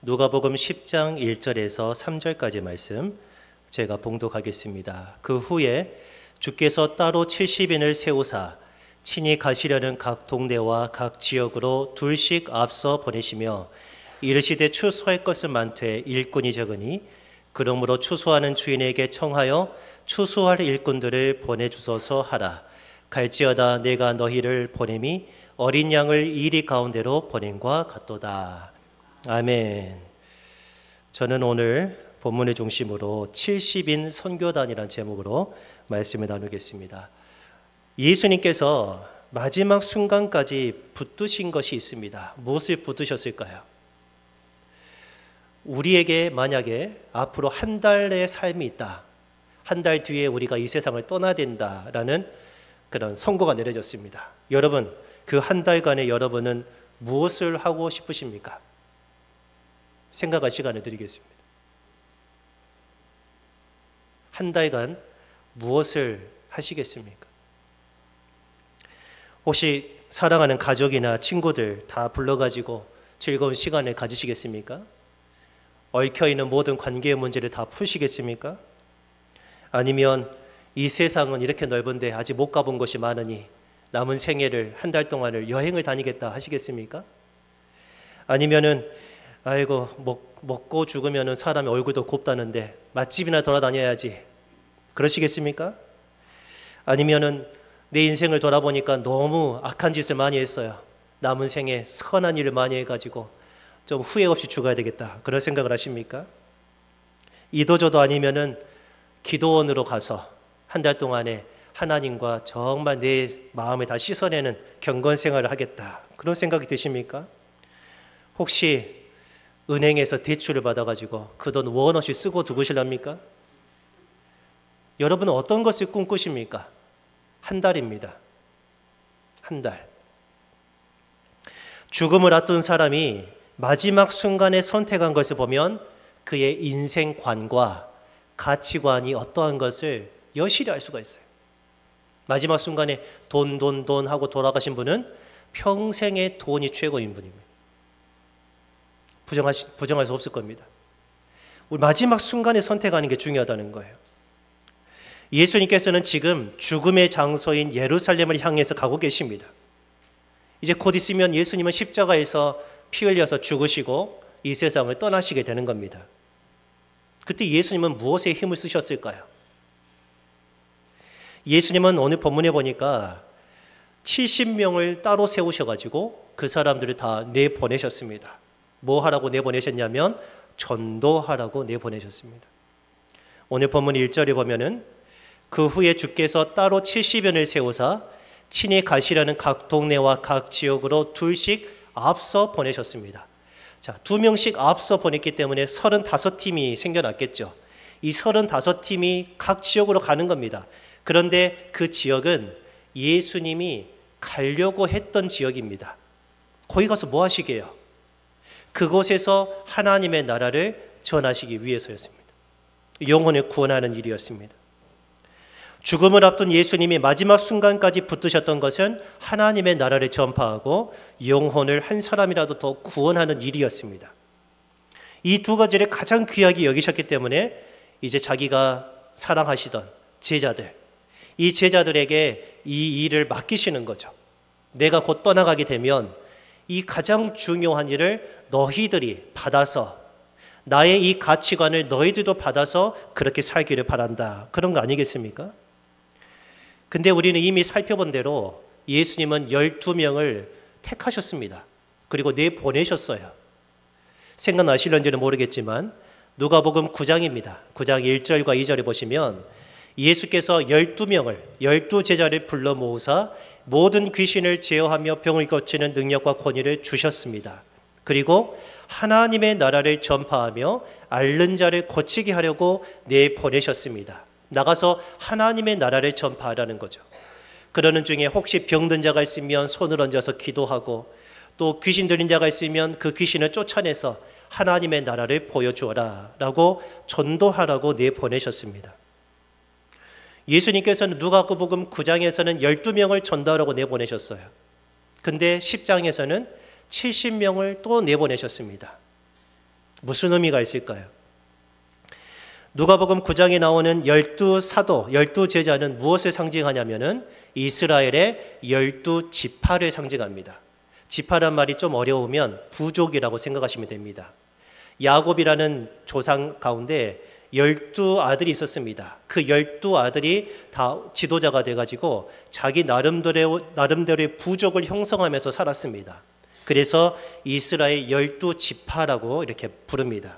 누가복음 10장 1절에서 3절까지 말씀 제가 봉독하겠습니다. 그 후에 주께서 따로 70인을 세우사 친히 가시려는 각 동네와 각 지역으로 둘씩 앞서 보내시며 이르시되 추수할 것은 많되 일꾼이 적으니 그러므로 추수하는 주인에게 청하여 추수할 일꾼들을 보내주소서 하라. 갈지어다 내가 너희를 보냄이 어린 양을 이리 가운데로 보냄과 같도다. 아멘. 저는 오늘 본문의 중심으로 70인 선교단이라는 제목으로 말씀을 나누겠습니다. 예수님께서 마지막 순간까지 붙드신 것이 있습니다. 무엇을 붙드셨을까요? 우리에게 만약에 앞으로 한 달의 삶이 있다, 한 달 뒤에 우리가 이 세상을 떠나야 된다라는 그런 선고가 내려졌습니다. 여러분, 그 한 달간에 여러분은 무엇을 하고 싶으십니까? 생각할 시간을 드리겠습니다. 한 달간 무엇을 하시겠습니까? 혹시 사랑하는 가족이나 친구들 다 불러가지고 즐거운 시간을 가지시겠습니까? 얽혀있는 모든 관계의 문제를 다 푸시겠습니까? 아니면 이 세상은 이렇게 넓은데 아직 못 가본 곳이 많으니 남은 생애를 한 달 동안을 여행을 다니겠다 하시겠습니까? 아니면은 아이고 먹고 죽으면은 사람의 얼굴도 곱다는데 맛집이나 돌아다녀야지 그러시겠습니까? 아니면은 내 인생을 돌아보니까 너무 악한 짓을 많이 했어요. 남은 생에 선한 일을 많이 해가지고 좀 후회 없이 죽어야 되겠다 그런 생각을 하십니까? 이도저도 아니면은 기도원으로 가서 한 달 동안에 하나님과 정말 내 마음을 다 씻어내는 경건 생활을 하겠다 그런 생각이 드십니까? 혹시 은행에서 대출을 받아가지고 그 돈 원 없이 쓰고 두고실랍니까? 여러분은 어떤 것을 꿈꾸십니까? 한 달입니다. 한 달. 죽음을 앞둔 사람이 마지막 순간에 선택한 것을 보면 그의 인생관과 가치관이 어떠한 것을 여실히 알 수가 있어요. 마지막 순간에 돈 하고 돌아가신 분은 평생의 돈이 최고인 분입니다. 부정할 수 없을 겁니다. 우리 마지막 순간에 선택하는 게 중요하다는 거예요. 예수님께서는 지금 죽음의 장소인 예루살렘을 향해서 가고 계십니다. 이제 곧 있으면 예수님은 십자가에서 피 흘려서 죽으시고 이 세상을 떠나시게 되는 겁니다. 그때 예수님은 무엇에 힘을 쓰셨을까요? 예수님은 오늘 본문에 보니까 70명을 따로 세우셔가지고 그 사람들을 다 내보내셨습니다. 뭐 하라고 내보내셨냐면 전도하라고 내보내셨습니다. 오늘 본문 1절에 보면은 그 후에 주께서 따로 70인을 세우사 친히 가시려는 각 동네와 각 지역으로 둘씩 앞서 보내셨습니다. 자, 2명씩 앞서 보냈기 때문에 35팀이 생겨났겠죠. 이 35팀이 각 지역으로 가는 겁니다. 그런데 그 지역은 예수님이 가려고 했던 지역입니다. 거기 가서 뭐 하시게요? 그곳에서 하나님의 나라를 전하시기 위해서였습니다. 영혼을 구원하는 일이었습니다. 죽음을 앞둔 예수님이 마지막 순간까지 붙드셨던 것은 하나님의 나라를 전파하고 영혼을 한 사람이라도 더 구원하는 일이었습니다. 이 두 가지를 가장 귀하게 여기셨기 때문에 이제 자기가 사랑하시던 제자들, 이 제자들에게 이 일을 맡기시는 거죠. 내가 곧 떠나가게 되면 이 가장 중요한 일을 너희들이 받아서 나의 이 가치관을 너희들도 받아서 그렇게 살기를 바란다. 그런 거 아니겠습니까? 근데 우리는 이미 살펴본 대로 예수님은 12명을 택하셨습니다. 그리고 내보내셨어요. 생각나실런지는 모르겠지만 누가복음 9장입니다. 9장 1절과 2절에 보시면 예수께서 12명을 12제자를 불러 모으사 모든 귀신을 제어하며 병을 고치는 능력과 권위를 주셨습니다. 그리고 하나님의 나라를 전파하며 앓는 자를 고치게 하려고 내보내셨습니다. 나가서 하나님의 나라를 전파하라는 거죠. 그러는 중에 혹시 병든 자가 있으면 손을 얹어서 기도하고 또 귀신 들린 자가 있으면 그 귀신을 쫓아내서 하나님의 나라를 보여주어라 라고 전도하라고 내보내셨습니다. 예수님께서는 누가복음 9장에서는 12명을 전도하라고 내보내셨어요. 근데 10장에서는 70명을 또 내보내셨습니다. 무슨 의미가 있을까요? 누가복음 9장에 나오는 12사도, 12제자는 무엇을 상징하냐면은 이스라엘의 12지파를 상징합니다. 지파란 말이 좀 어려우면 부족이라고 생각하시면 됩니다. 야곱이라는 조상 가운데 12아들이 있었습니다. 그 12아들이 다 지도자가 돼가지고 자기 나름대로의 부족을 형성하면서 살았습니다. 그래서 이스라엘 12지파라고 이렇게 부릅니다.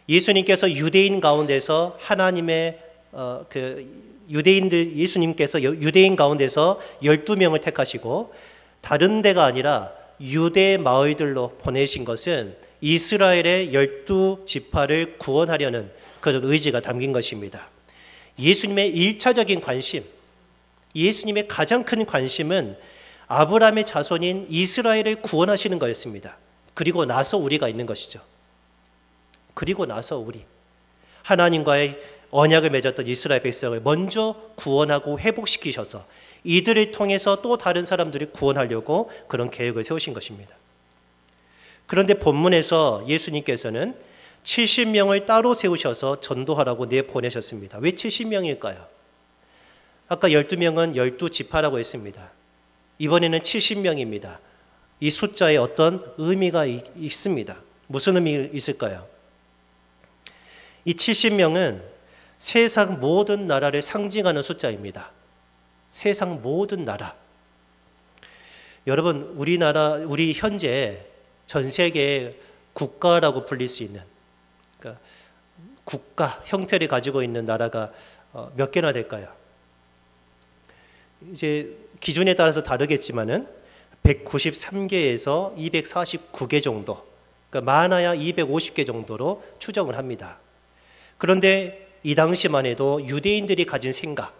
예수님께서 유대인 가운데서 예수님께서 유대인 가운데서 12명을 택하시고 다른 데가 아니라 유대 마을들로 보내신 것은 이스라엘의 12지파를 구원하려는 그런 의지가 담긴 것입니다. 예수님의 1차적인 관심, 예수님의 가장 큰 관심은 아브라함의 자손인 이스라엘을 구원하시는 거였습니다. 그리고 나서 우리가 있는 것이죠. 그리고 나서 우리, 하나님과의 언약을 맺었던 이스라엘 백성을 먼저 구원하고 회복시키셔서 이들을 통해서 또 다른 사람들이 구원하려고 그런 계획을 세우신 것입니다. 그런데 본문에서 예수님께서는 70명을 따로 세우셔서 전도하라고 내보내셨습니다. 왜 70명일까요? 아까 12명은 12지파라고 했습니다. 이번에는 70명입니다. 이 숫자에 어떤 의미가 있습니다. 무슨 의미 있을까요? 이 70명은 세상 모든 나라를 상징하는 숫자입니다. 세상 모든 나라. 여러분, 우리 현재 전 세계의 국가라고 불릴 수 있는, 그러니까 국가 형태를 가지고 있는 나라가 몇 개나 될까요? 이제 기준에 따라서 다르겠지만은 193개에서 249개 정도, 그러니까 많아야 250개 정도로 추정을 합니다. 그런데 이 당시만 해도 유대인들이 가진 생각,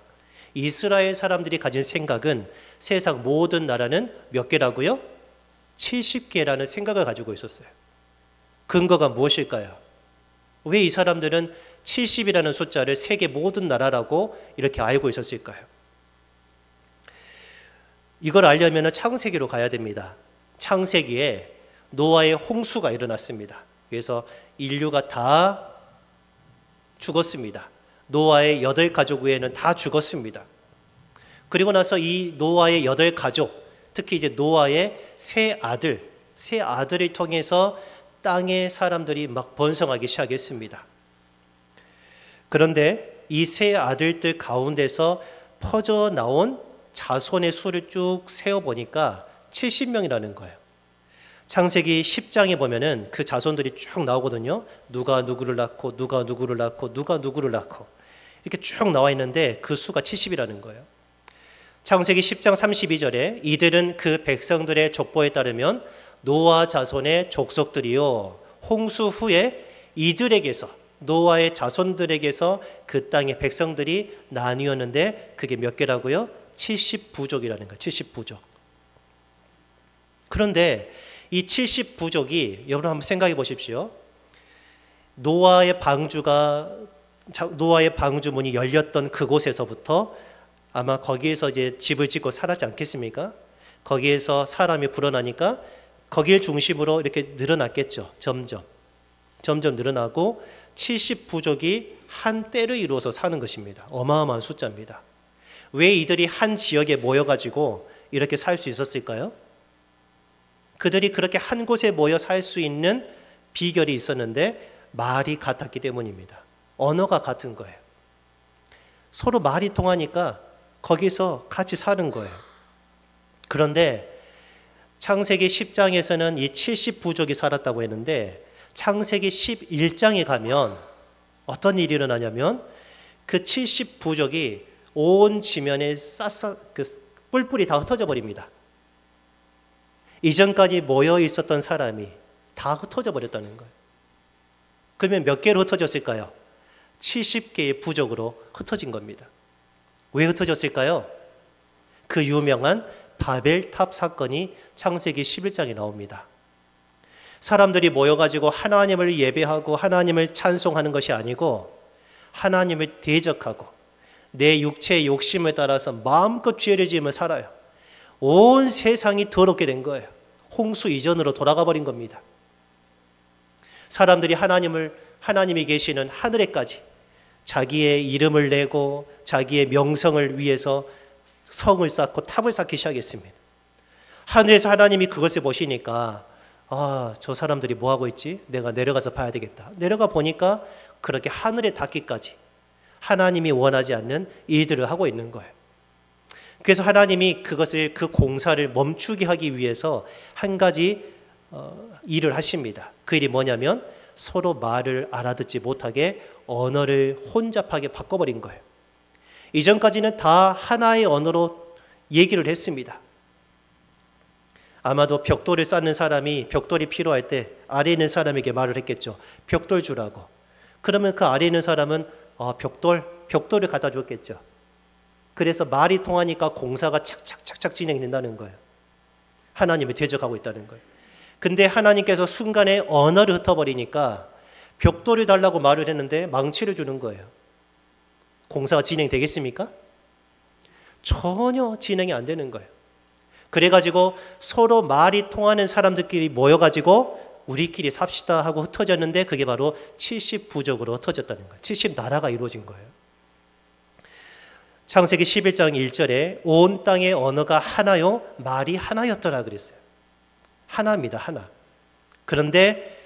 이스라엘 사람들이 가진 생각은 세상 모든 나라는 몇 개라고요? 70개라는 생각을 가지고 있었어요. 근거가 무엇일까요? 왜 이 사람들은 70이라는 숫자를 세계 모든 나라라고 이렇게 알고 있었을까요? 이걸 알려면 창세기로 가야 됩니다. 창세기에 노아의 홍수가 일어났습니다. 그래서 인류가 다 죽었습니다. 노아의 8가족 외에는 다 죽었습니다. 그리고 나서 이 노아의 8가족, 특히 이제 노아의 세 아들을 통해서 땅의 사람들이 막 번성하기 시작했습니다. 그런데 이 세 아들들 가운데서 퍼져나온 자손의 수를 쭉 세어보니까 70명이라는 거예요. 창세기 10장에 보면은 그 자손들이 쭉 나오거든요. 누가 누구를 낳고 누가 누구를 낳고 누가 누구를 낳고 이렇게 쭉 나와 있는데 그 수가 70이라는 거예요. 창세기 10장 32절에 이들은 그 백성들의 족보에 따르면 노아 자손의 족속들이요 홍수 후에 이들에게서 노아의 자손들에게서 그 땅의 백성들이 나뉘었는데 그게 몇 개라고요? 70부족이라는 거예요. 70부족. 그런데 이 70부족이 여러분 한번 생각해 보십시오. 노아의 방주문이 열렸던 그곳에서부터 아마 거기에서 이제 집을 짓고 살았지 않겠습니까? 거기에서 사람이 불어나니까 거기를 중심으로 이렇게 늘어났겠죠. 점점 늘어나고 70부족이 한 때를 이루어서 사는 것입니다. 어마어마한 숫자입니다. 왜 이들이 한 지역에 모여가지고 이렇게 살 수 있었을까요? 그들이 그렇게 한 곳에 모여 살 수 있는 비결이 있었는데 말이 같았기 때문입니다. 언어가 같은 거예요. 서로 말이 통하니까 거기서 같이 사는 거예요. 그런데 창세기 10장에서는 이 70부족이 살았다고 했는데 창세기 11장에 가면 어떤 일이 일어나냐면 그 70부족이 온 지면에 뿔뿔이 다 흩어져 버립니다. 이전까지 모여 있었던 사람이 다 흩어져 버렸다는 거예요. 그러면 몇 개로 흩어졌을까요? 70개의 부족으로 흩어진 겁니다. 왜 흩어졌을까요? 그 유명한 바벨탑 사건이 창세기 11장에 나옵니다. 사람들이 모여가지고 하나님을 예배하고 하나님을 찬송하는 것이 아니고 하나님을 대적하고 내 육체의 욕심에 따라서 마음껏 죄를 지으며 살아요. 온 세상이 더럽게 된 거예요. 홍수 이전으로 돌아가 버린 겁니다. 사람들이 하나님이 계시는 하늘에까지 자기의 이름을 내고 자기의 명성을 위해서 성을 쌓고 탑을 쌓기 시작했습니다. 하늘에서 하나님이 그것을 보시니까 저 사람들이 뭐 하고 있지? 내가 내려가서 봐야 되겠다. 내려가 보니까 그렇게 하늘에 닿기까지 하나님이 원하지 않는 일들을 하고 있는 거예요. 그래서 하나님이 그 공사를 멈추게 하기 위해서 한 가지 일을 하십니다. 그 일이 뭐냐면 서로 말을 알아듣지 못하게 언어를 혼잡하게 바꿔버린 거예요. 이전까지는 다 하나의 언어로 얘기를 했습니다. 아마도 벽돌을 쌓는 사람이 벽돌이 필요할 때 아래에 있는 사람에게 말을 했겠죠. 벽돌 주라고. 그러면 그 아래에 있는 사람은 벽돌을 갖다 줬겠죠. 그래서 말이 통하니까 공사가 착착착착 진행된다는 거예요. 하나님을 대적하고 있다는 거예요. 근데 하나님께서 순간에 언어를 흩어버리니까 벽돌을 달라고 말을 했는데 망치를 주는 거예요. 공사가 진행되겠습니까? 전혀 진행이 안 되는 거예요. 그래가지고 서로 말이 통하는 사람들끼리 모여가지고 우리끼리 삽시다 하고 흩어졌는데 그게 바로 70부족으로 흩어졌다는 거예요. 70나라가 이루어진 거예요. 창세기 11장 1절에 온 땅의 언어가 하나요 말이 하나였더라 그랬어요. 하나입니다. 하나. 그런데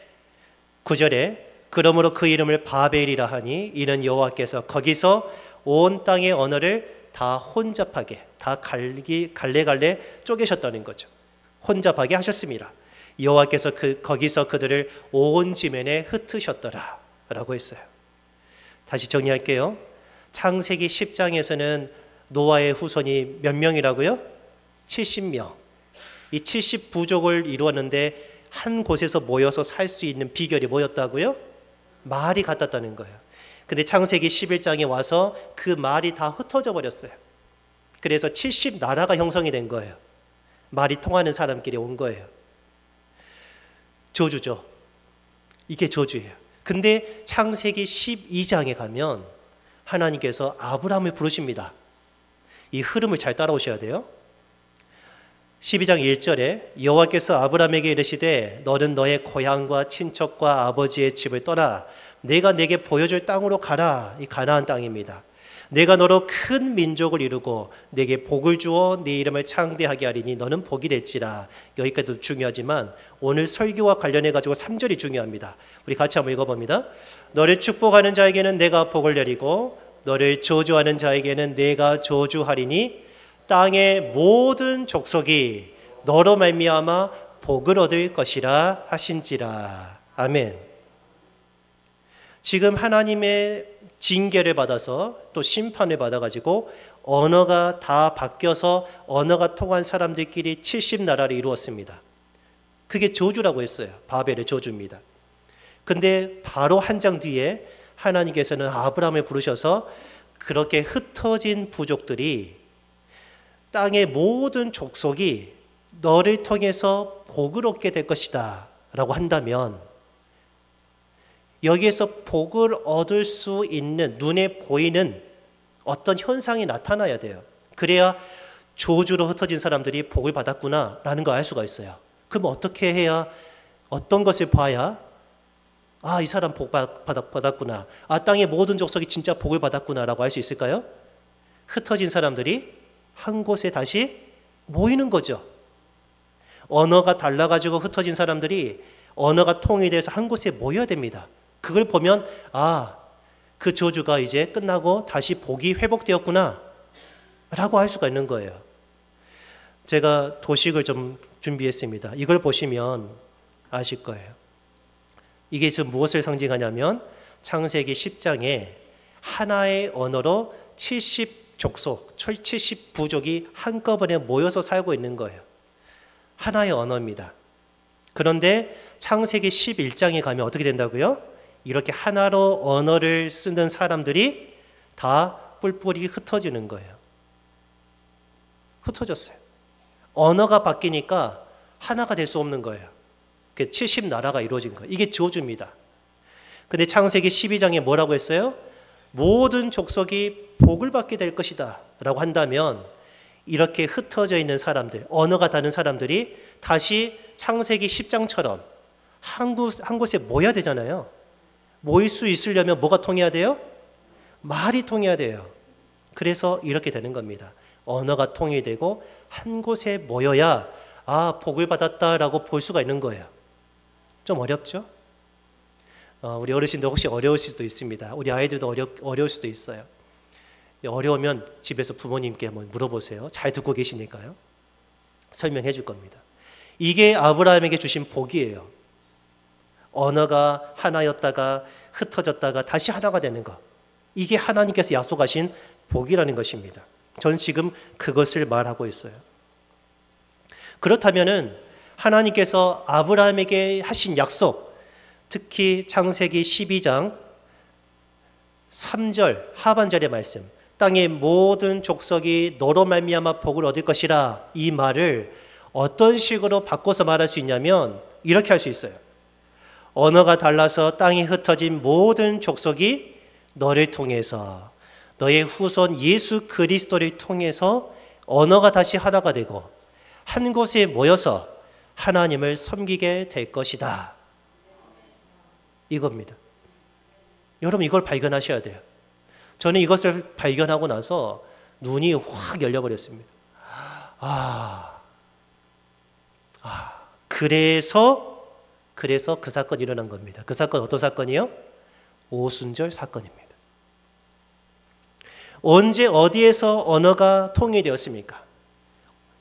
9절에 그러므로 그 이름을 바벨이라 하니 이는 여호와께서 거기서 온 땅의 언어를 다 혼잡하게 다 갈래갈래 쪼개셨다는 거죠. 혼잡하게 하셨습니다. 여호와께서 거기서 그들을 온 지면에 흩으셨더라 라고 했어요. 다시 정리할게요. 창세기 10장에서는 노아의 후손이 몇 명이라고요? 70명. 이 70부족을 이루었는데 한 곳에서 모여서 살 수 있는 비결이 뭐였다고요? 말이 같았다는 거예요. 근데 창세기 11장에 와서 그 말이 다 흩어져 버렸어요. 그래서 70나라가 형성이 된 거예요. 말이 통하는 사람끼리 온 거예요. 저주죠. 이게 저주예요. 근데 창세기 12장에 가면 하나님께서 아브라함을 부르십니다. 이 흐름을 잘 따라오셔야 돼요. 12장 1절에 여호와께서 아브라함에게 이르시되 너는 너의 고향과 친척과 아버지의 집을 떠나 내가 내게 보여줄 땅으로 가라. 이 가나안 땅입니다. 내가 너로 큰 민족을 이루고 내게 복을 주어 네 이름을 창대하게 하리니 너는 복이 될지라. 여기까지도 중요하지만 오늘 설교와 관련해 가지고 3절이 중요합니다. 우리 같이 한번 읽어봅니다. 너를 축복하는 자에게는 내가 복을 내리고 너를 저주하는 자에게는 내가 저주하리니 땅의 모든 족속이 너로 말미암아 복을 얻을 것이라 하신지라. 아멘. 지금 하나님의 징계를 받아서 또 심판을 받아가지고 언어가 다 바뀌어서 언어가 통한 사람들끼리 70나라를 이루었습니다. 그게 저주라고 했어요. 바벨의 저주입니다. 근데 바로 한 장 뒤에 하나님께서는 아브라함을 부르셔서 그렇게 흩어진 부족들이 땅의 모든 족속이 너를 통해서 복을 얻게 될 것이다 라고 한다면 여기에서 복을 얻을 수 있는 눈에 보이는 어떤 현상이 나타나야 돼요. 그래야 저주로 흩어진 사람들이 복을 받았구나 라는 걸 알 수가 있어요. 그럼 어떻게 해야 어떤 것을 봐야 이 사람 복 받았구나. 땅의 모든 족속이 진짜 복을 받았구나 라고 할 수 있을까요? 흩어진 사람들이 한 곳에 다시 모이는 거죠. 언어가 달라가지고 흩어진 사람들이 언어가 통일돼서 한 곳에 모여야 됩니다. 그걸 보면 그 저주가 이제 끝나고 다시 복이 회복되었구나 라고 할 수가 있는 거예요. 제가 도식을 좀 준비했습니다. 이걸 보시면 아실 거예요. 이게 지금 무엇을 상징하냐면 창세기 10장에 하나의 언어로 70족속, 70부족이 한꺼번에 모여서 살고 있는 거예요. 하나의 언어입니다. 그런데 창세기 11장에 가면 어떻게 된다고요? 이렇게 하나로 언어를 쓰는 사람들이 다 뿔뿔이 흩어지는 거예요. 흩어졌어요. 언어가 바뀌니까 하나가 될 수 없는 거예요. 70나라가 이루어진 거예요. 이게 저주입니다. 근데 창세기 12장에 뭐라고 했어요? 모든 족속이 복을 받게 될 것이다 라고 한다면 이렇게 흩어져 있는 사람들, 언어가 다른 사람들이 다시 창세기 10장처럼 한 곳에 모여야 되잖아요. 모일 수 있으려면 뭐가 통해야 돼요? 말이 통해야 돼요. 그래서 이렇게 되는 겁니다. 언어가 통일되고 한 곳에 모여야 복을 받았다라고 볼 수가 있는 거예요. 좀 어렵죠? 우리 어르신들 혹시 어려울 수도 있습니다. 우리 아이들도 어려울 수도 있어요. 어려우면 집에서 부모님께 한번 물어보세요. 잘 듣고 계시니까요. 설명해 줄 겁니다. 이게 아브라함에게 주신 복이에요. 언어가 하나였다가 흩어졌다가 다시 하나가 되는 것. 이게 하나님께서 약속하신 복이라는 것입니다. 저는 지금 그것을 말하고 있어요. 그렇다면은 하나님께서 아브라함에게 하신 약속, 특히 창세기 12장 3절 하반절의 말씀, 땅의 모든 족속이 너로 말미암아 복을 얻을 것이라, 이 말을 어떤 식으로 바꿔서 말할 수 있냐면 이렇게 할 수 있어요. 언어가 달라서 땅이 흩어진 모든 족속이 너를 통해서, 너의 후손 예수 그리스도를 통해서 언어가 다시 하나가 되고 한 곳에 모여서 하나님을 섬기게 될 것이다. 이겁니다. 여러분, 이걸 발견하셔야 돼요. 저는 이것을 발견하고 나서 눈이 확 열려버렸습니다. 그래서 그 사건이 일어난 겁니다. 그 사건 어떤 사건이요? 오순절 사건입니다. 언제 어디에서 언어가 통일되었습니까?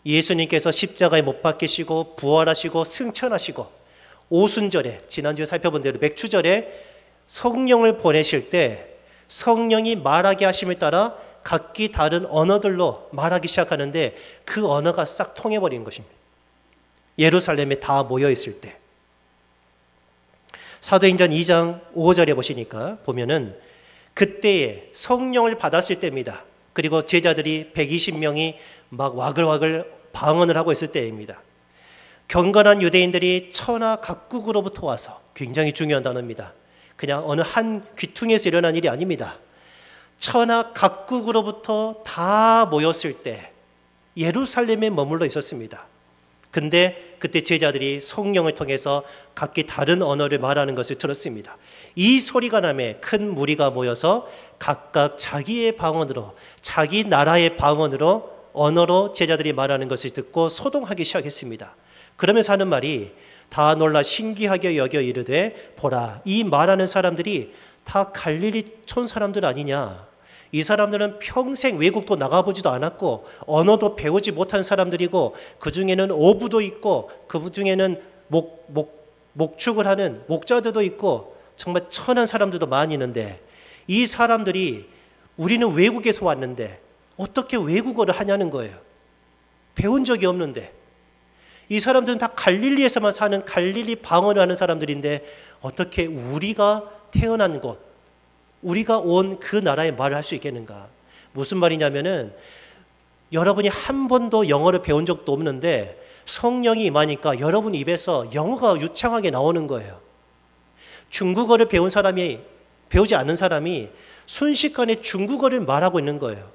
예수님께서 십자가에 못 박히시고 부활하시고 승천하시고 오순절에, 지난주에 살펴본 대로 맥추절에 성령을 보내실 때 성령이 말하게 하심을 따라 각기 다른 언어들로 말하기 시작하는데 그 언어가 싹 통해버린 것입니다. 예루살렘에 다 모여 있을 때. 사도행전 2장 5절에 보면은 그때에 성령을 받았을 때입니다. 그리고 제자들이 120명이 막 와글와글 방언을 하고 있을 때입니다. 경건한 유대인들이 천하 각국으로부터 와서, 굉장히 중요한 단어입니다. 그냥 어느 한 귀퉁이에서 일어난 일이 아닙니다. 천하 각국으로부터 다 모였을 때 예루살렘에 머물러 있었습니다. 근데 그때 제자들이 성령을 통해서 각기 다른 언어를 말하는 것을 들었습니다. 이 소리가 나매 큰 무리가 모여서 각각 자기의 방언으로, 자기 나라의 방언으로, 언어로 제자들이 말하는 것을 듣고 소동하기 시작했습니다. 그러면서 하는 말이, 다 놀라 신기하게 여겨 이르되 보라, 이 말하는 사람들이 다 갈릴리 촌 사람들 아니냐. 이 사람들은 평생 외국도 나가보지도 않았고 언어도 배우지 못한 사람들이고 그 중에는 어부도 있고 그 중에는 목축을 하는 목자들도 있고 정말 천한 사람들도 많이 있는데, 이 사람들이 우리는 외국에서 왔는데 어떻게 외국어를 하냐는 거예요. 배운 적이 없는데. 이 사람들은 다 갈릴리에서만 사는 갈릴리 방언을 하는 사람들인데 어떻게 우리가 태어난 곳, 우리가 온 그 나라의 말을 할 수 있겠는가. 무슨 말이냐면은 여러분이 한 번도 영어를 배운 적도 없는데 성령이 임하니까 여러분 입에서 영어가 유창하게 나오는 거예요. 중국어를 배우지 않는 사람이 순식간에 중국어를 말하고 있는 거예요.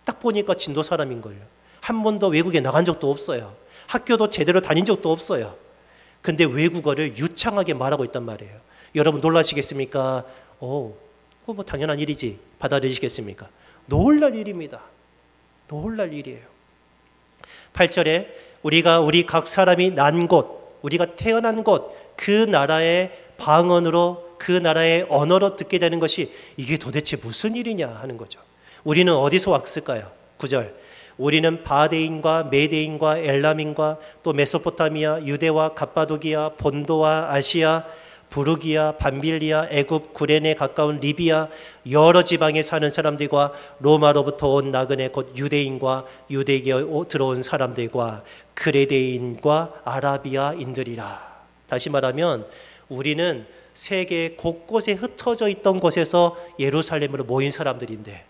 딱 보니까 진도 사람인걸요. 한 번도 외국에 나간 적도 없어요. 학교도 제대로 다닌 적도 없어요. 근데 외국어를 유창하게 말하고 있단 말이에요. 여러분 놀라시겠습니까? 뭐 당연한 일이지. 받아들이시겠습니까? 놀랄 일입니다. 놀랄 일이에요. 8절에 우리 각 사람이 난 곳, 우리가 태어난 곳, 그 나라의 방언으로, 그 나라의 언어로 듣게 되는 것이 이게 도대체 무슨 일이냐 하는 거죠. 우리는 어디서 왔을까요? 9절. 우리는 바데인과 메데인과 엘람인과 또 메소포타미아, 유대와 갑바도기아, 본도와 아시아, 부르기아, 밤빌리아, 애굽, 구레네 가까운 리비아, 여러 지방에 사는 사람들과 로마로부터 온 나그네 곧 유대인과 유대계에 들어온 사람들과 그레데인과 아라비아인들이라. 다시 말하면 우리는 세계 곳곳에 흩어져 있던 곳에서 예루살렘으로 모인 사람들인데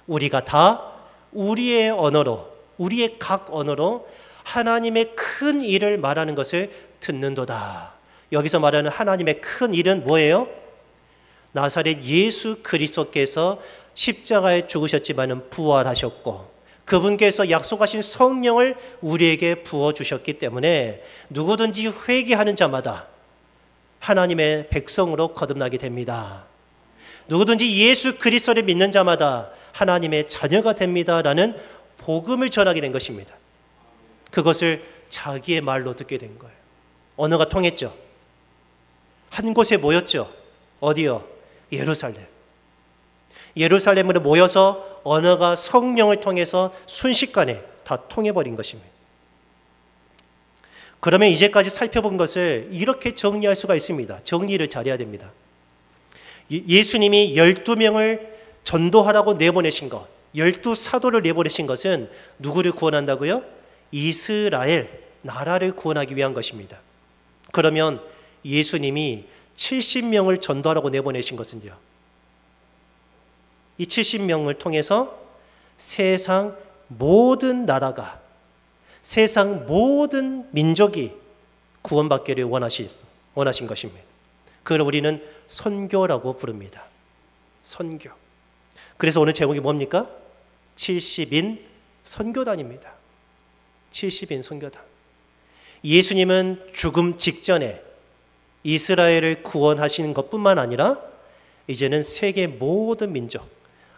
우리가 다 우리의 언어로, 우리의 각 언어로 하나님의 큰 일을 말하는 것을 듣는도다. 여기서 말하는 하나님의 큰 일은 뭐예요? 나사렛 예수 그리스도께서 십자가에 죽으셨지만 부활하셨고 그분께서 약속하신 성령을 우리에게 부어주셨기 때문에 누구든지 회개하는 자마다 하나님의 백성으로 거듭나게 됩니다. 누구든지 예수 그리스도를 믿는 자마다 하나님의 자녀가 됩니다라는 복음을 전하게 된 것입니다. 그것을 자기의 말로 듣게 된 거예요. 언어가 통했죠. 한 곳에 모였죠. 어디요? 예루살렘. 예루살렘으로 모여서 언어가 성령을 통해서 순식간에 다 통해버린 것입니다. 그러면 이제까지 살펴본 것을 이렇게 정리할 수가 있습니다. 정리를 잘해야 됩니다. 예수님이 12명을 전도하라고 내보내신 것, 12사도를 내보내신 것은 누구를 구원한다고요? 이스라엘, 나라를 구원하기 위한 것입니다. 그러면 예수님이 70명을 전도하라고 내보내신 것은요? 이 70명을 통해서 세상 모든 나라가, 세상 모든 민족이 구원받기를 원하신 것입니다. 그걸 우리는 선교라고 부릅니다. 선교. 그래서 오늘 제목이 뭡니까? 70인 선교단입니다. 70인 선교단. 예수님은 죽음 직전에 이스라엘을 구원하시는 것뿐만 아니라 이제는 세계 모든 민족,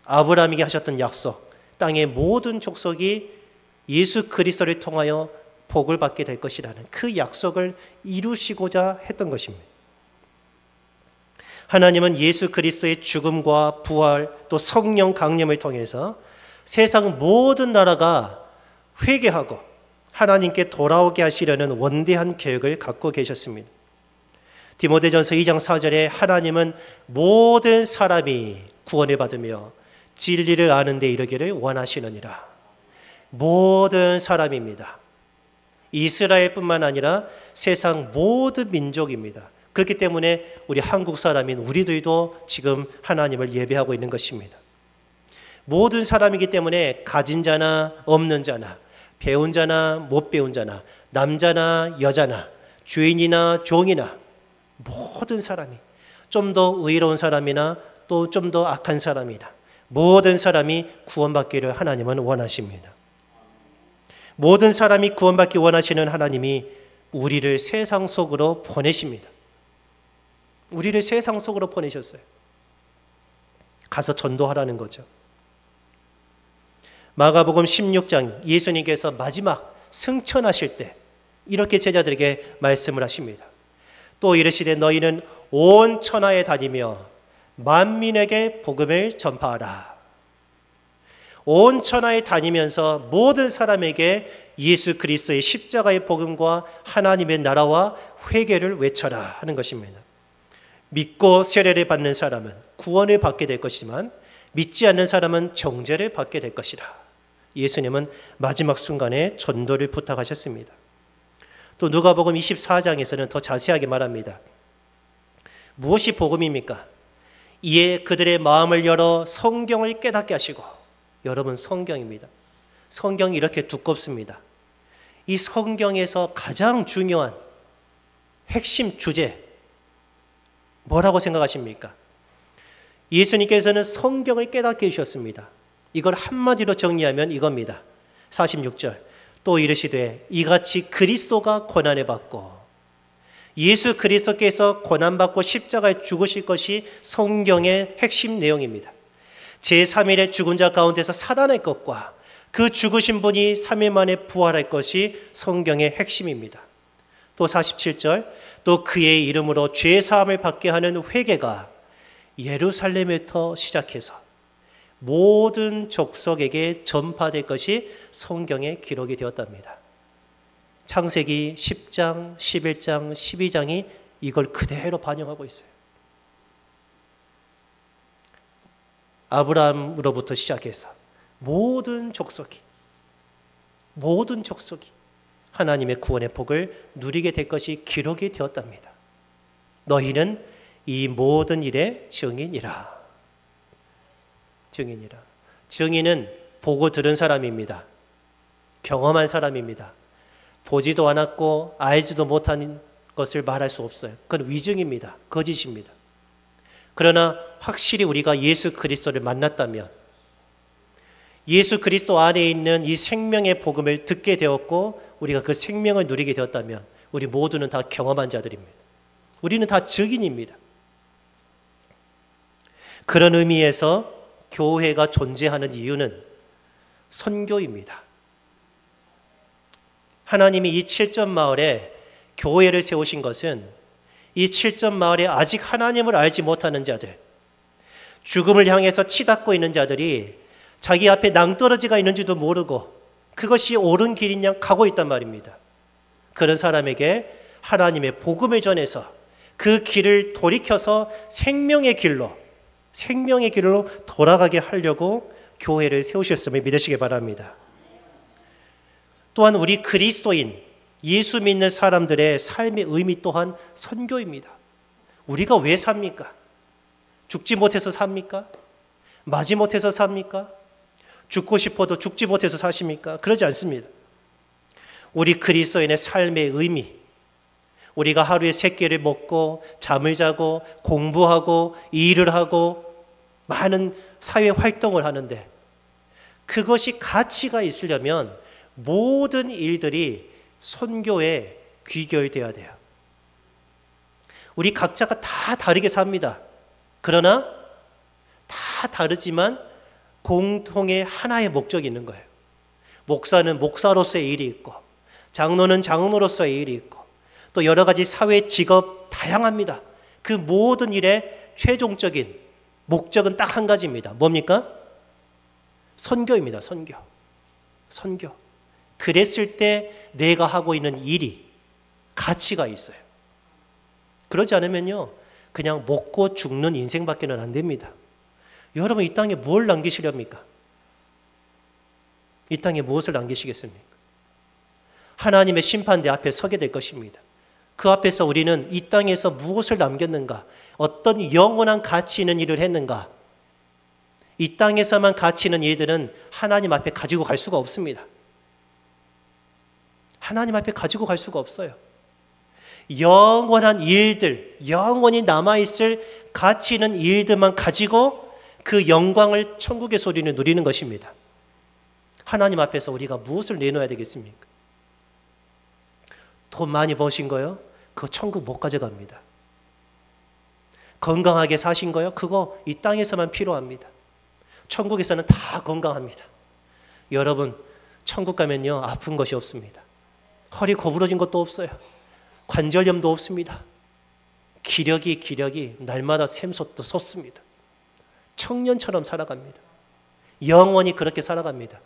아브라함에게 하셨던 약속, 땅의 모든 족속이 예수 그리스도를 통하여 복을 받게 될 것이라는 그 약속을 이루시고자 했던 것입니다. 하나님은 예수 그리스도의 죽음과 부활 또 성령 강림을 통해서 세상 모든 나라가 회개하고 하나님께 돌아오게 하시려는 원대한 계획을 갖고 계셨습니다. 디모데전서 2장 4절에 하나님은 모든 사람이 구원을 받으며 진리를 아는 데 이르기를 원하시느니라. 모든 사람입니다. 이스라엘뿐만 아니라 세상 모든 민족입니다. 그렇기 때문에 우리 한국 사람인 우리들도 지금 하나님을 예배하고 있는 것입니다. 모든 사람이기 때문에 가진 자나 없는 자나 배운 자나 못 배운 자나 남자나 여자나 주인이나 종이나 모든 사람이 좀 더 의로운 사람이나 또 좀 더 악한 사람이나 모든 사람이 구원받기를 하나님은 원하십니다. 모든 사람이 구원받기 원하시는 하나님이 우리를 세상 속으로 보내십니다. 우리를 세상 속으로 보내셨어요. 가서 전도하라는 거죠. 마가복음 16장 예수님께서 마지막 승천하실 때 이렇게 제자들에게 말씀을 하십니다. 또 이르시되 너희는 온 천하에 다니며 만민에게 복음을 전파하라. 온 천하에 다니면서 모든 사람에게 예수 그리스도의 십자가의 복음과 하나님의 나라와 회개를 외쳐라 하는 것입니다. 믿고 세례를 받는 사람은 구원을 받게 될 것이지만 믿지 않는 사람은 정죄를 받게 될 것이라. 예수님은 마지막 순간에 전도를 부탁하셨습니다. 또 누가복음 24장에서는 더 자세하게 말합니다. 무엇이 복음입니까? 이에 그들의 마음을 열어 성경을 깨닫게 하시고, 여러분 성경입니다. 성경이 이렇게 두껍습니다. 이 성경에서 가장 중요한 핵심 주제 뭐라고 생각하십니까? 예수님께서는 성경을 깨닫게 해주셨습니다. 이걸 한마디로 정리하면 이겁니다. 46절 또 이르시되 이같이 그리스도가 고난을 받고 예수 그리스도께서 고난받고 십자가에 죽으실 것이 성경의 핵심 내용입니다. 제3일에 죽은 자 가운데서 살아날 것과 그 죽으신 분이 3일 만에 부활할 것이 성경의 핵심입니다. 또 47절 또 그의 이름으로 죄사함을 받게 하는 회개가 예루살렘부터 시작해서 모든 족속에게 전파될 것이 성경에 기록이 되었답니다. 창세기 10장, 11장, 12장이 이걸 그대로 반영하고 있어요. 아브라함으로부터 시작해서 모든 족속이 하나님의 구원의 복을 누리게 될 것이 기록이 되었답니다. 너희는 이 모든 일의 증인이라. 증인은 보고 들은 사람입니다. 경험한 사람입니다. 보지도 않았고 알지도 못한 것을 말할 수 없어요. 그건 위증입니다. 거짓입니다. 그러나 확실히 우리가 예수 그리스도를 만났다면, 예수 그리스도 안에 있는 이 생명의 복음을 듣게 되었고 우리가 그 생명을 누리게 되었다면 우리 모두는 다 경험한 자들입니다. 우리는 다 증인입니다. 그런 의미에서 교회가 존재하는 이유는 선교입니다. 하나님이 이 7점 마을에 교회를 세우신 것은 이 7점 마을에 아직 하나님을 알지 못하는 자들, 죽음을 향해서 치닫고 있는 자들이 자기 앞에 낭떠러지가 있는지도 모르고 그것이 옳은 길인 양 가고 있단 말입니다. 그런 사람에게 하나님의 복음을 전해서 그 길을 돌이켜서 생명의 길로 돌아가게 하려고 교회를 세우셨음을 믿으시기 바랍니다. 또한 우리 그리스도인, 예수 믿는 사람들의 삶의 의미 또한 선교입니다. 우리가 왜 삽니까? 죽지 못해서 삽니까? 마지 못해서 삽니까? 죽고 싶어도 죽지 못해서 사십니까? 그러지 않습니다. 우리 그리스도인의 삶의 의미, 우리가 하루에 3끼를 먹고 잠을 자고 공부하고 일을 하고 많은 사회 활동을 하는데 그것이 가치가 있으려면 모든 일들이 선교에 귀결되어야 돼요. 우리 각자가 다 다르게 삽니다. 그러나 다 다르지만 공통의 하나의 목적이 있는 거예요. 목사는 목사로서의 일이 있고 장로는 장로로서의 일이 있고 또 여러 가지 사회 직업 다양합니다. 그 모든 일의 최종적인 목적은 딱 한 가지입니다. 뭡니까? 선교입니다. 선교. 그랬을 때 내가 하고 있는 일이 가치가 있어요. 그러지 않으면요, 그냥 먹고 죽는 인생밖에는 안 됩니다. 여러분 이 땅에 뭘 남기시렵니까? 이 땅에 무엇을 남기시겠습니까? 하나님의 심판대 앞에 서게 될 것입니다. 그 앞에서 우리는 이 땅에서 무엇을 남겼는가? 어떤 영원한 가치 있는 일을 했는가? 이 땅에서만 가치 있는 일들은 하나님 앞에 가지고 갈 수가 없습니다. 하나님 앞에 가지고 갈 수가 없어요. 영원한 일들, 영원히 남아있을 가치 있는 일들만 가지고 그 영광을 천국에서 우리는 누리는 것입니다. 하나님 앞에서 우리가 무엇을 내놓아야 되겠습니까? 돈 많이 버신 거요? 그거 천국 못 가져갑니다. 건강하게 사신 거요? 그거 이 땅에서만 필요합니다. 천국에서는 다 건강합니다. 여러분, 천국 가면요, 아픈 것이 없습니다. 허리 구부러진 것도 없어요. 관절염도 없습니다. 기력이 날마다 샘솟도 솟습니다. 청년처럼 살아갑니다. 영원히 그렇게 살아갑니다.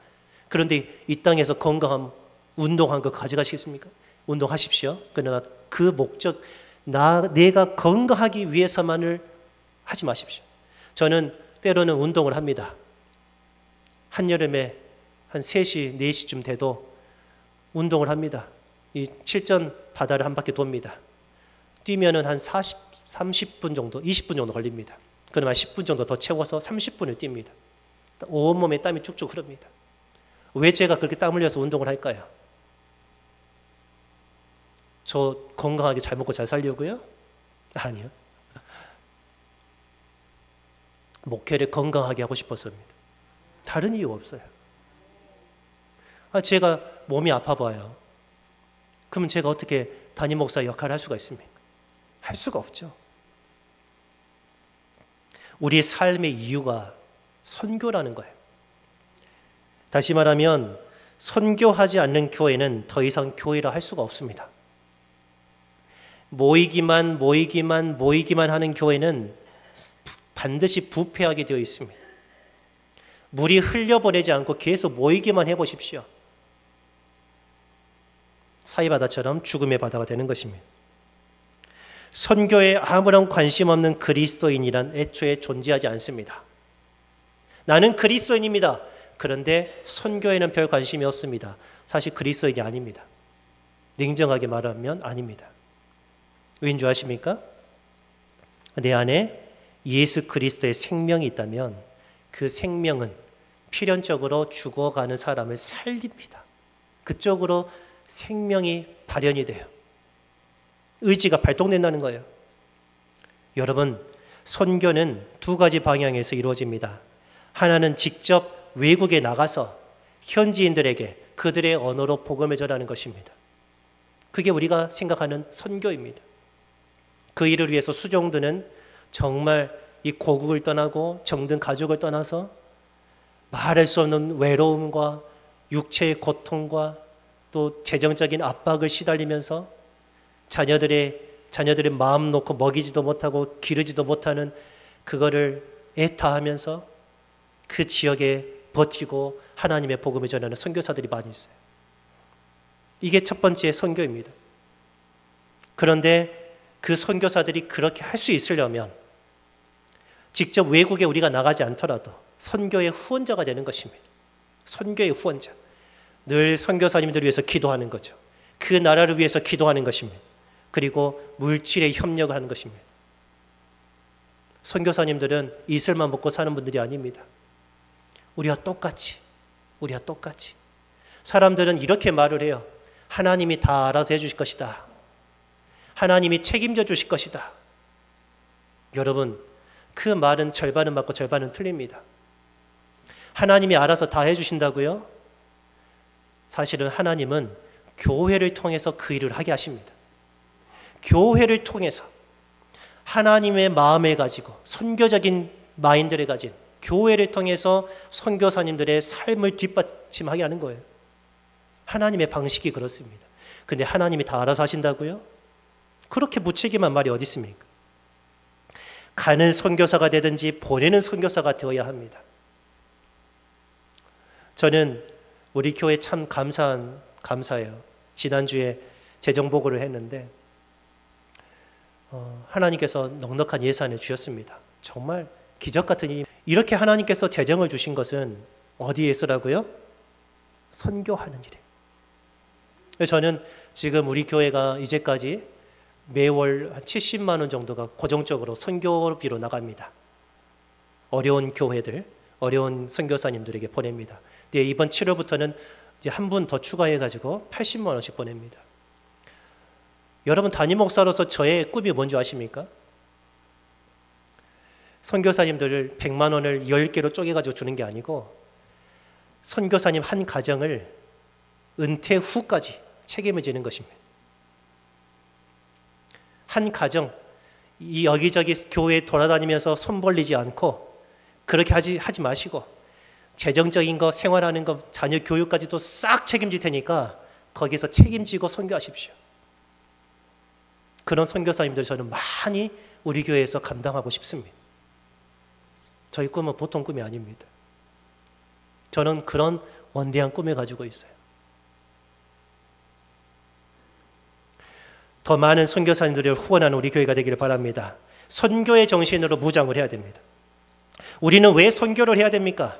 그런데 이 땅에서 건강한 운동한 거 가져가시겠습니까? 운동하십시오. 그러나 그 목적, 내가 건강하기 위해서만을 하지 마십시오. 저는 때로는 운동을 합니다. 한여름에 한 3시, 4시쯤 돼도 운동을 합니다. 이 7전 바다를 한 바퀴 돕니다. 뛰면은 한 30분 정도, 20분 정도 걸립니다. 그러면 10분 정도 더 채워서 30분을 뜁니다. 온몸에 땀이 쭉쭉 흐릅니다. 왜 제가 그렇게 땀 흘려서 운동을 할까요? 저 건강하게 잘 먹고 잘 살려고요? 아니요. 목회를 건강하게 하고 싶어서입니다. 다른 이유 없어요. 제가 몸이 아파 봐요. 그러면 제가 어떻게 담임 목사 역할을 할 수가 있습니까? 할 수가 없죠. 우리의 삶의 이유가 선교라는 거예요. 다시 말하면 선교하지 않는 교회는 더 이상 교회라 할 수가 없습니다. 모이기만 하는 교회는 반드시 부패하게 되어 있습니다. 물이 흘려보내지 않고 계속 모이기만 해보십시오. 사이바다처럼 죽음의 바다가 되는 것입니다. 선교에 아무런 관심 없는 그리스도인이란 애초에 존재하지 않습니다. 나는 그리스도인입니다. 그런데 선교에는 별 관심이 없습니다. 사실 그리스도인이 아닙니다. 냉정하게 말하면 아닙니다. 왜인 줄 아십니까? 내 안에 예수 그리스도의 생명이 있다면 그 생명은 필연적으로 죽어가는 사람을 살립니다. 그쪽으로 생명이 발현이 돼요. 의지가 발동된다는 거예요. 여러분, 선교는 2가지 방향에서 이루어집니다. 하나는 직접 외국에 나가서 현지인들에게 그들의 언어로 복음을 전하는 것입니다. 그게 우리가 생각하는 선교입니다. 그 일을 위해서 수종드는 정말 이 고국을 떠나고 정든 가족을 떠나서 말할 수 없는 외로움과 육체의 고통과 또 재정적인 압박을 시달리면서 자녀들의 마음 놓고 먹이지도 못하고 기르지도 못하는 그거를 애타하면서 그 지역에 버티고 하나님의 복음을 전하는 선교사들이 많이 있어요. 이게 첫 번째 선교입니다. 그런데 그 선교사들이 그렇게 할 수 있으려면 직접 외국에 우리가 나가지 않더라도 선교의 후원자가 되는 것입니다. 선교의 후원자. 늘 선교사님들을 위해서 기도하는 거죠. 그 나라를 위해서 기도하는 것입니다. 그리고 물질의 협력을 하는 것입니다. 선교사님들은 이슬만 먹고 사는 분들이 아닙니다. 우리와 똑같이 사람들은 이렇게 말을 해요. 하나님이 다 알아서 해주실 것이다. 하나님이 책임져 주실 것이다. 여러분, 그 말은 절반은 맞고 절반은 틀립니다. 하나님이 알아서 다 해주신다고요? 사실은 하나님은 교회를 통해서 그 일을 하게 하십니다. 교회를 통해서 하나님의 마음을 가지고 선교적인 마인드를 가진 교회를 통해서 선교사님들의 삶을 뒷받침하게 하는 거예요. 하나님의 방식이 그렇습니다. 근데 하나님이 다 알아서 하신다고요? 그렇게 무책임한 말이 어디 있습니까? 가는 선교사가 되든지 보내는 선교사가 되어야 합니다. 저는 우리 교회 참 감사해요. 지난주에 재정보고를 했는데 하나님께서 넉넉한 예산을 주셨습니다. 정말 기적 같은 일이. 이렇게 하나님께서 재정을 주신 것은 어디에서라고요? 선교하는 일이에요. 그래서 저는 지금 우리 교회가 이제까지 매월 한 70만 원 정도가 고정적으로 선교비로 나갑니다. 어려운 교회들, 어려운 선교사님들에게 보냅니다. 네, 이번 7월부터는 이제 한 분 더 추가해가지고 80만 원씩 보냅니다. 여러분, 담임 목사로서 저의 꿈이 뭔지 아십니까? 선교사님들을 100만 원을 10개로 쪼개가지고 주는 게 아니고 선교사님 한 가정을 은퇴 후까지 책임을 지는 것입니다. 한 가정, 이 여기저기 교회에 돌아다니면서 손 벌리지 않고 그렇게 하지 마시고 재정적인 거, 생활하는 거, 자녀 교육까지도 싹 책임질 테니까 거기서 책임지고 선교하십시오. 그런 선교사님들 저는 많이 우리 교회에서 감당하고 싶습니다. 저희 꿈은 보통 꿈이 아닙니다. 저는 그런 원대한 꿈을 가지고 있어요. 더 많은 선교사님들을 후원하는 우리 교회가 되기를 바랍니다. 선교의 정신으로 무장을 해야 됩니다. 우리는 왜 선교를 해야 됩니까?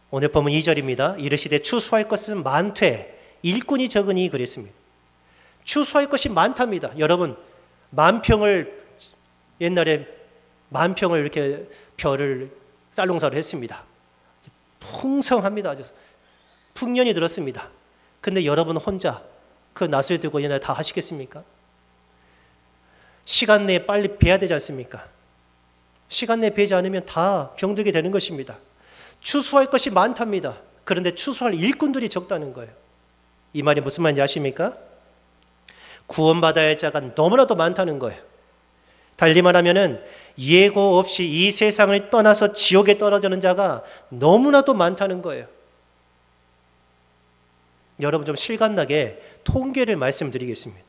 오늘 보면 2절입니다. 이르시되 추수할 것은 많되 일꾼이 적으니 그랬습니다. 추수할 것이 많답니다. 여러분, 옛날에 만평을 이렇게 벼를 쌀농사를 했습니다. 풍성합니다. 아주 풍년이 들었습니다. 근데 여러분 혼자 그 낫을 들고 옛날에 다 하시겠습니까? 시간 내에 빨리 베야 되지 않습니까? 시간 내에 베지 않으면 다 병들게 되는 것입니다. 추수할 것이 많답니다. 그런데 추수할 일꾼들이 적다는 거예요. 이 말이 무슨 말인지 아십니까? 구원받아야 할 자가 너무나도 많다는 거예요. 달리 말하면은 예고 없이 이 세상을 떠나서 지옥에 떨어지는 자가 너무나도 많다는 거예요. 여러분, 좀 실감나게 통계를 말씀드리겠습니다.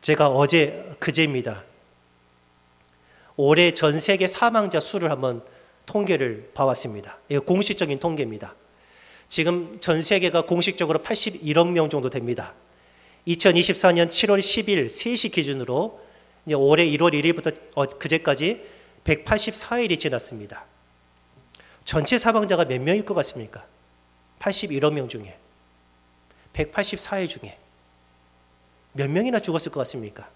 제가 그제입니다. 올해 전 세계 사망자 수를 한번 통계를 봐왔습니다. 이거 공식적인 통계입니다. 지금 전 세계가 공식적으로 81억 명 정도 됩니다. 2024년 7월 10일 3시 기준으로 이제 올해 1월 1일부터 그제까지 184일이 지났습니다. 전체 사망자가 몇 명일 것 같습니까? 81억 명 중에 184일 중에 몇 명이나 죽었을 것 같습니까?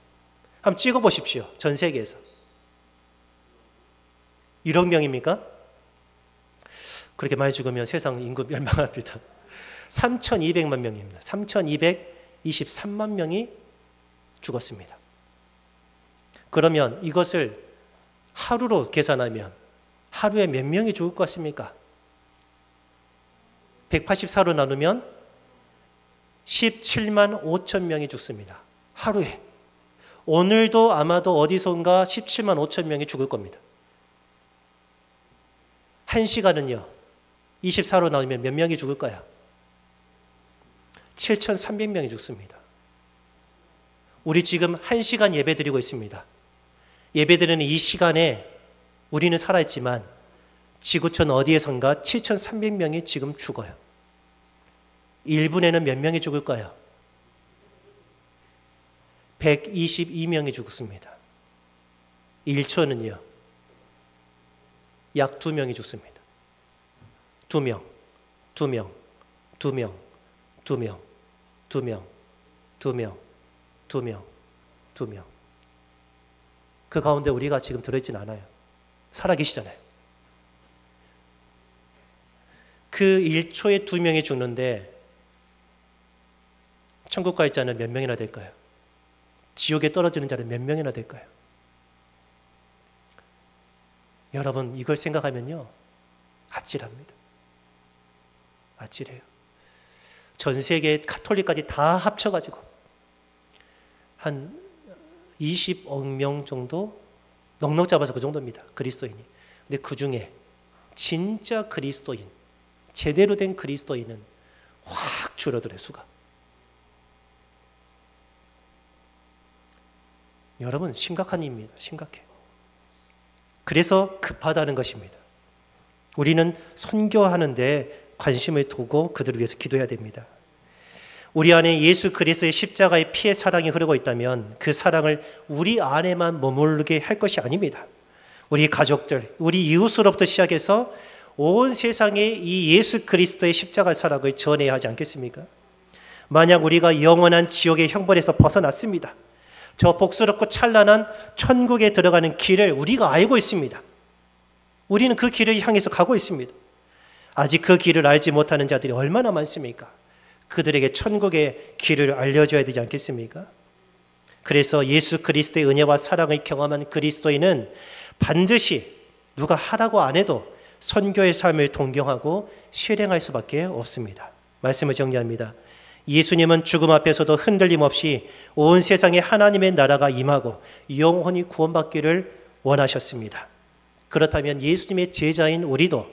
한번 찍어보십시오. 전 세계에서 1억 명입니까? 그렇게 많이 죽으면 세상 인구 멸망합니다. 3,200만 명입니다. 3,223만 명이 죽었습니다. 그러면 이것을 하루로 계산하면 하루에 몇 명이 죽을 것 같습니까? 184로 나누면 17만 5천 명이 죽습니다. 하루에. 오늘도 아마도 어디선가 17만 5천 명이 죽을 겁니다. 1시간은요. 24로 나오면 몇 명이 죽을까요? 7,300명이 죽습니다. 우리 지금 1시간 예배 드리고 있습니다. 예배 드리는 이 시간에 우리는 살아있지만 지구촌 어디에선가 7,300명이 지금 죽어요. 1분에는 몇 명이 죽을까요? 122명이 죽습니다. 1초는요. 약 2명이 죽습니다. 2명, 2명, 2명, 2명, 2명, 2명, 2명, 2명. 그 가운데 우리가 지금 들어있진 않아요. 살아계시잖아요. 그 1초에 2명이 죽는데 천국 갈 자는 몇 명이나 될까요? 지옥에 떨어지는 자는 몇 명이나 될까요? 여러분 이걸 생각하면요. 아찔합니다. 아찔해요. 전 세계 가톨릭까지 다 합쳐가지고 한 20억 명 정도 넉넉 잡아서 그 정도입니다. 그리스도인이. 근데 그 중에 진짜 그리스도인, 제대로 된 그리스도인은 확 줄어들어요. 수가. 여러분 심각한 일입니다. 심각해. 그래서 급하다는 것입니다. 우리는 선교하는데 관심을 두고 그들을 위해서 기도해야 됩니다. 우리 안에 예수 그리스도의 십자가의 피의 사랑이 흐르고 있다면 그 사랑을 우리 안에만 머무르게 할 것이 아닙니다. 우리 가족들, 우리 이웃으로부터 시작해서 온 세상에 이 예수 그리스도의 십자가 사랑을 전해야 하지 않겠습니까? 만약 우리가 영원한 지옥의 형벌에서 벗어났습니다. 저 복스럽고 찬란한 천국에 들어가는 길을 우리가 알고 있습니다. 우리는 그 길을 향해서 가고 있습니다. 아직 그 길을 알지 못하는 자들이 얼마나 많습니까? 그들에게 천국의 길을 알려줘야 되지 않겠습니까? 그래서 예수 그리스도의 은혜와 사랑을 경험한 그리스도인은 반드시 누가 하라고 안 해도 선교의 삶을 동경하고 실행할 수밖에 없습니다. 말씀을 정리합니다. 예수님은 죽음 앞에서도 흔들림 없이 온 세상에 하나님의 나라가 임하고 영원히 구원받기를 원하셨습니다. 그렇다면 예수님의 제자인 우리도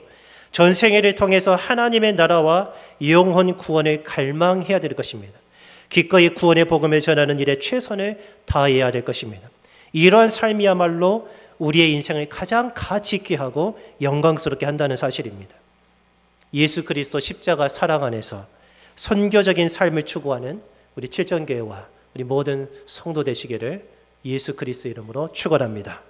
전생애를 통해서 하나님의 나라와 영원 구원을 갈망해야 될 것입니다. 기꺼이 구원의 복음을 전하는 일에 최선을 다해야 될 것입니다. 이러한 삶이야말로 우리의 인생을 가장 가치 있게 하고 영광스럽게 한다는 사실입니다. 예수 그리스도 십자가 사랑 안에서 선교적인 삶을 추구하는 우리 칠전교회와 우리 모든 성도 되시기를 예수 그리스도 이름으로 축원합니다.